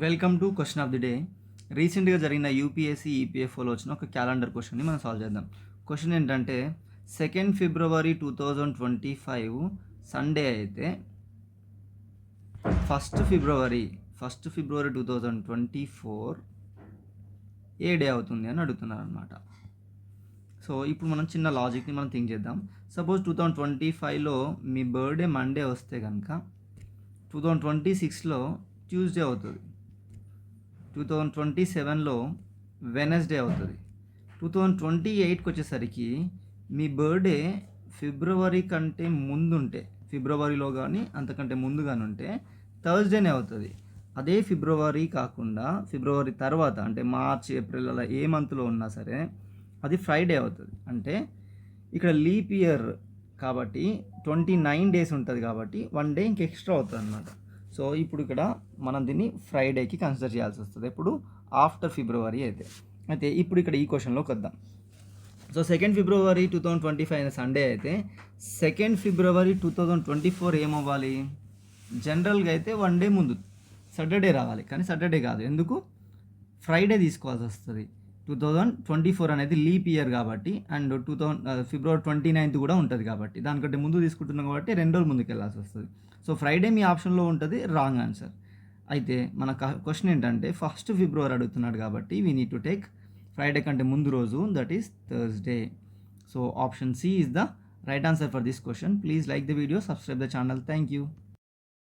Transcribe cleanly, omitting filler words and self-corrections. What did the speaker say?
Welcome to question of the day. రీసెంట్గా జరిగిన UPSC ఈపీఎఫ్ఓలో వచ్చిన ఒక క్యాలెండర్ క్వశ్చన్ని మనం సాల్వ్ చేద్దాం. క్వశ్చన్ ఏంటంటే 2 ఫిబ్రవరి 2025 సండే అయితే 1 ఫిబ్రవరి 2024 ఏ డే అవుతుంది అని అడుగుతున్నారు అనమాట. సో ఇప్పుడు మనం చిన్న లాజిక్ని మనం థింక్ చేద్దాం. సపోజ్ 2025లో మీ బర్త్డే మండే వస్తే కనుక 2026లో ట్యూస్డే అవుతుంది, 2027లో వెనస్డే అవుతుంది, 2028కి వచ్చేసరికి మీ బర్త్డే ఫిబ్రవరి కంటే ముందుంటే, ఫిబ్రవరిలో కానీ అంతకంటే ముందు కానీ ఉంటే థర్స్డేనే అవుతుంది. అదే ఫిబ్రవరి కాకుండా ఫిబ్రవరి తర్వాత అంటే మార్చ్, ఏప్రిల్ అలా ఏ మంత్లో ఉన్నా సరే అది ఫ్రైడే అవుతుంది. అంటే ఇక్కడ లీప్ ఇయర్ కాబట్టి 29 డేస్ ఉంటుంది కాబట్టి 1 డే ఇంక ఎక్స్ట్రా అవుతుంది అనమాట. సో ఇప్పుడు ఇక్కడ మనం దీన్ని ఫ్రైడేకి కన్సిడర్ చేయాల్సి వస్తుంది. ఎప్పుడు ఆఫ్టర్ ఫిబ్రవరి అయితే ఇప్పుడు ఇక్కడ ఈ క్వశ్చన్లోకి వద్దాం. సో 2 ఫిబ్రవరి 2025 సండే అయితే 2 ఫిబ్రవరి 2024 ఏమవ్వాలి? జనరల్గా అయితే 1 డే ముందు సాటర్డే రావాలి, కానీ సాటర్డే కాదు. ఎందుకు? ఫ్రైడే తీసుకోవాల్సి వస్తుంది. 2024 అనేది లీప్ ఇయర్ కాబట్టి, అండ్ ఫిబ్రవరి 29 కూడా ఉంటుంది కాబట్టి దానికంటే ముందు తీసుకుంటున్నాం కాబట్టి 2 రోజులు ముందుకు వెళ్ళాల్సి వస్తుంది. సో ఫ్రైడే మీ ఆప్షన్లో ఉంటుంది, రాంగ్ ఆన్సర్. అయితే మన క్వశ్చన్ ఏంటంటే 1 ఫిబ్రవరి అడుగుతున్నాడు కాబట్టి we need to take Friday కంటే ముందు రోజు, that is Thursday. So option C is the right answer for this question. Please like the video, subscribe the channel. Thank you.